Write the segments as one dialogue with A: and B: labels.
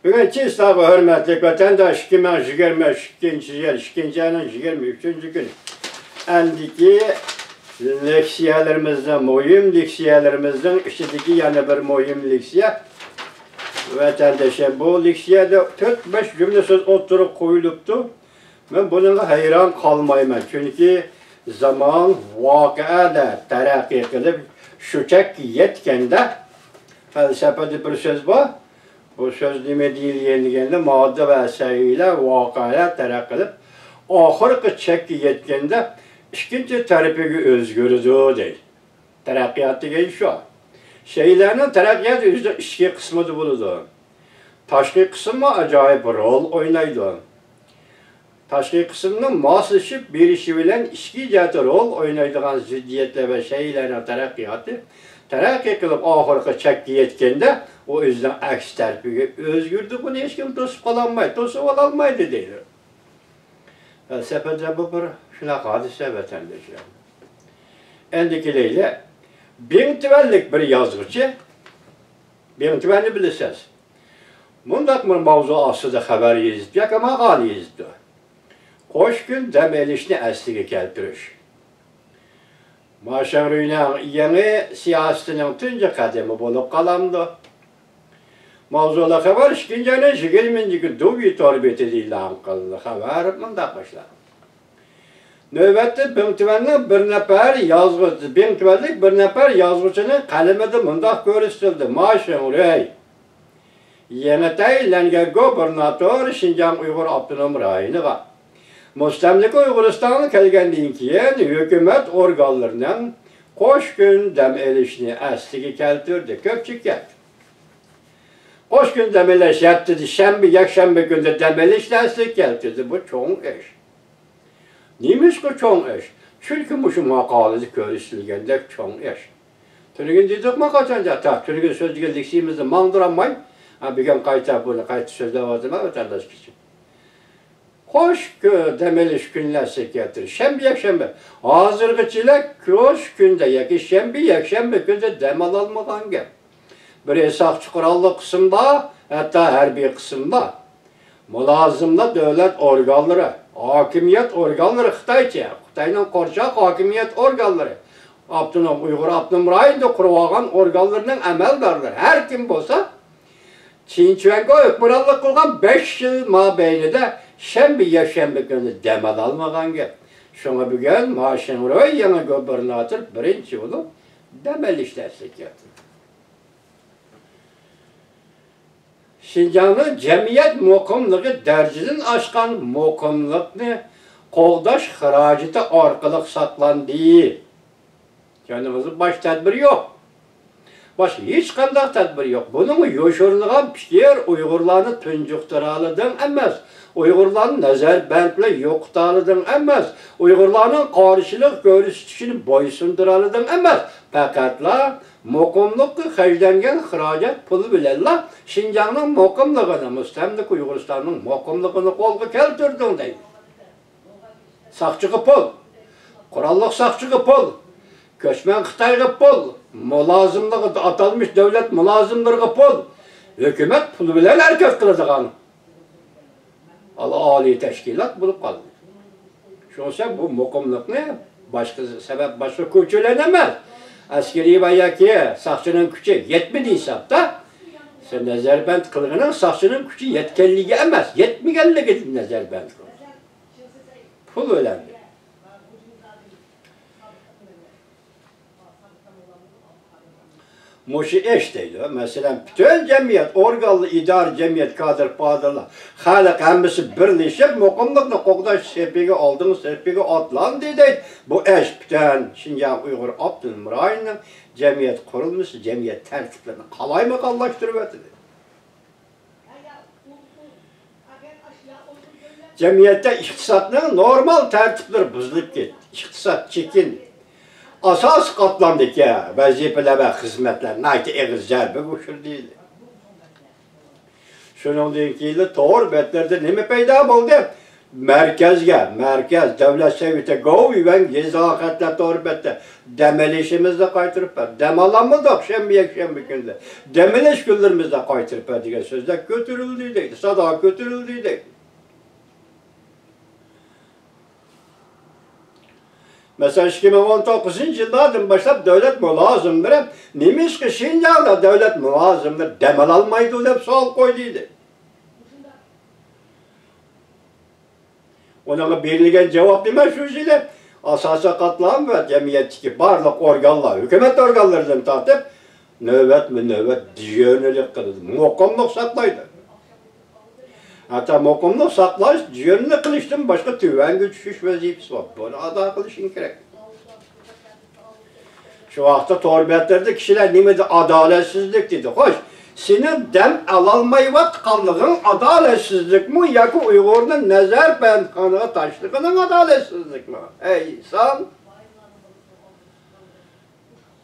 A: Bugün çiğ hürmetli vatandaş kime şigerme şikincenin 23. gün. Endiki leksiyelerimizden mühim leksiyelerimizden işitiki yani bir mühim leksiye. Vatandaşa bu leksiyede 4-5 cümle söz oturup koyuluptu. Ben bununla hayran kalmayayım. Çünkü zaman vakıada terakki kılıp şuçak yetkende felsefede bir söz var. Bu söz nime değil yenilgende madde ve sayıyla vakıaya terakki kılıp ahırkı çekki yetkende ikinci tarafiga özgürüzü değil. Terakkiyatı değil şu. Şeylerin terakkiyatı iki kısmı da buludu. Taşkı kısmı acayip rol oynaydı. Taşkı kısmının maslaşıp bir işi bilen iki cihazı rol oynaydıgan ziddiyetle ve şeylerin terakkiyatı terakki kılıp ahırkı çekki yetkende o yüzden aks tarafiga özgürdü. Bunu hiç kim tosup kalanmaydı, tosup alalmaydı değil. Felsefede bu bir şunaqa hadise vatandaşlar. Endikileyle bin tüvenlik bir yazgıcı, bin tüvenli bilirsiniz. Bundak bir mavzu aslında haber yazdı, ama makale yazdı. Hoş gün demelişini eslige keltiriş. Maşarıyla yeni siyasetinin tünce kademi bulup kalamdı. Mavzula haber işkincenin 20. gün dubi torbeti değil ankallı haber bundak başlar. Növbette Bintüven'in bir nefer yazgıcı, Bintüven'lik bir nefer yazgıcının kalemede mındak görüştüldü. Maşın rey. Yenetey gobernatör Şinjan Uygur Abdunum Rayı'nı Müstemlik Uyguristan'ı kelgendiğin kiyen hükümet organlarının koş gün dem elişini əstigi keltirdi, köpçük geldi. Koş gün demeleş yaptı, şembe, yakşembe günde demeliş əstigi keltirdi. Bu çoğun eş. Neymiş bu çoğun eş? Çünkü bu şu makalesi görüşülgende çoğun eş. Tünügün dedik mi kaçınca? Tak, tünügün sözcüge leksiyimizi mandıramayın. Bir gün kayta bunu, kayta sözde vazıma vatandaş için. Hoş demeliş günlerse getirir. Şembe yakşembe. Hazırgı çilek hoş günde yaki şembe yakşembe günde demal almadan gel. Bir esas kurallı kısımda, hatta her bir kısımda mülazımla devlet organları, hakimiyet organları Xitay'ın korşak hakimiyet organları. Uygur Abdunum Rayı'nda kurulgan organlarının emeldarları. Her kim olsa Çinçüven'e hükümranlık kılgan 5 yıl mabeynide şembe yakşembe günde demal almadan gel. Şuna bugün Maşin Roy yana gobernatör birinci olup demel işlersek yaptı. Şinjan'ın cemiyet mukamlığı dereceden aşkan mukamlıkını qoğdaş xaracıtı arkalık saklandığı. Kendimizin baş tedbiri yok. Başka hiç kandak tedbiri yok. Bunun yoşurluğun fikir Uygurlarını tüncüktüralıdın emez. Uygurların nezarbentli yoktalıdın emez. Uygurların karşılık görüşünü boysunduralıdın emez. Fakatla mukamlık hecdengen xaracet pulu bilenler Şinjan'ın mukamlığını, müstemlik Uyguristan'ın mukamlığını kolga keltirdin deydi. Sakçıgı pul, kurallık sakçıgı pul, köçmen Xitay'gı pul, mülazımlığı atalmış devlet mülazımlarıgı pul, hükümet pulu bilen herkes kılıdığını. Ali teşkilat bulup kaldı. Şunsa bu mukamlık ne? Başka sebep başka küçülenemez. Askeri bayaki sakçının gücü yetmediyse da sen nezerbent kılığının sakçının gücü yetkenliği emez. Yetmeyenliği nezerbent kılığın. Pul önemli. Muşi eş değil. Mesela bütün cemiyet, organlı idari cemiyet kadir padırlar. Halk hemisi birleşip mukamlıkla qoğdaş serpege aldığınız serpege atlan dedi. Bu eş bütün Şinjan Uygur Abdunum Rayı'nın cemiyet kurulmuş, cemiyet tertiplerini kalaymakallaştırıp ötüdü. Cemiyette iktisatının normal tertipleri bozulup gitti. İktisat çekin. Asas katlandaki vazifeler ve hizmetler nayte eğiz zerbe koşur değildi. Şunun deyinkiyle doğru betlerde ne mi peyda oldu? merkez devlet seviyete govi ben gezaketle torbette demelişimizde kaytırıp dem alanmadık şembe günde demeliş günlerimizde kaytırıp diye sözler götürüldüydü sada götürüldüydü. Mesela 2019 yıllardan başlayıp devlet mülazımdır. Neymiş ki Şinjan'da devlet mülazımdır. Demel almaydı hep sual koyduydu. Ona verilgen cevap deme şu şeyle asasa katlan ve cemiyetteki barlık organlar, hükümet organlarından tartıp nöbet mi nöbet diyonelik kıldı. Mokomluk saklaydı. Hatta mokomluk saklaş diyonelik kılıştım başka tüven güçüş vazifesi var. Bunu ada kılışın gerek. Şu vakti torbetlerde kişiler nimedi adaletsizlik dedi. Hoş. Senin dem alalmayı vat kallığın adaletsizlik mi? Yakı Uygur'un nezer ben kanığı taşlığının adaletsizlik mi? Ey insan!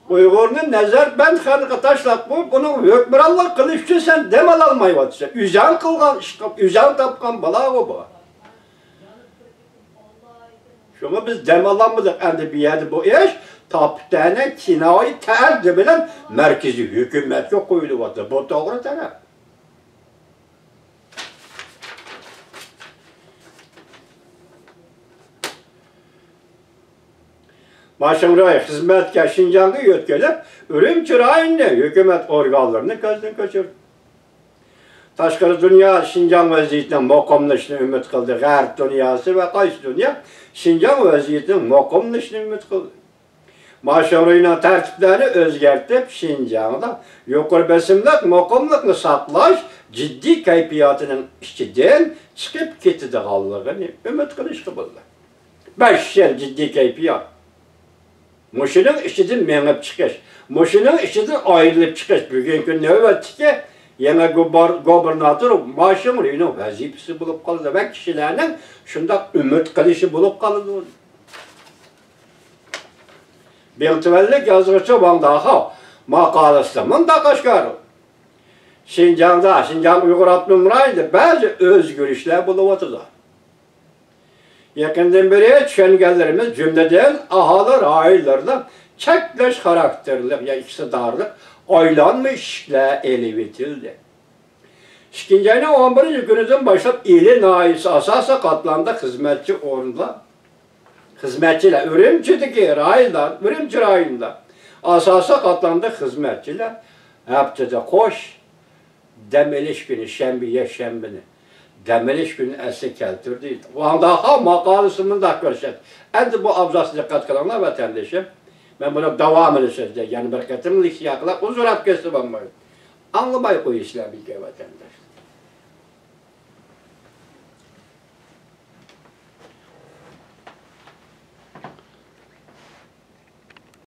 A: Uygur'un nezer ben kanığı taşlak mı? Bunun hükmürallah kılıççı sen dem alalmayı vat. Üzen kılgan, üzen tapkan bala o bu. Şunu biz dem alanmadık endi bir yerde bu iş. Taptane kinayı terdi bilen merkezi hükümetke koyuluvatı. Bu doğru taraf. Başımraya hizmetke Şinjan'ı yötkelip Ürümçi rayında hükümet organlarını gözden kaçırdı. Taşkarı dünya Şinjan vaziyetinden mokomlaşını ümit kıldı. G'arb dünyası ve qaysi dünya Şinjan vaziyetinden mokomlaşını ümit kıldı. Maşoruyla tertiplerini özgertip Şinjan'da yukarı besimlik, mokomlukni saqlash ciddi kayfiyatının içinden çıkıp ketidi kaldığını ümit kılıştı buldu. 5 yıl ciddi kayfiyat. Muşunun içinden menip çıkış, muşunun içinden ayrılıp çıkış. Bugünkü nöbetki yine gobernatör Maşoruyla vazifesi bulup kaldı ve kişilerin şunda ümit kılışı bulup kaldı. Biltivellik yazgıcı Vandaha makalesinin da kaşkarı. Şinjan Uygur Abdülhamid rayında bazı özgürlükler buluvatıda. Yakından beri düşüngenlerimiz cümleden ahali raylarında çekleş karakterli ya iktidarlık oylanmışla elevitildi. İkinci 11. gününden başlayıp ili naisi asasa katlandı hizmetçi orunda. Hizmetçiler, Ürümçi rayında asasa katlandı hizmetçiler. Hepsi koş, demeliş günü, şembini, demeliş günü esir keltirdi. Vandaha makalesinin de görüşet. Endi bu abzası dikkat kılanlar vatandaşım. Ben buna devam edeceğim. Yani bereketimlik yakla, huzurat kestim ama. Anlamayı koy işler bilgi vatandaş.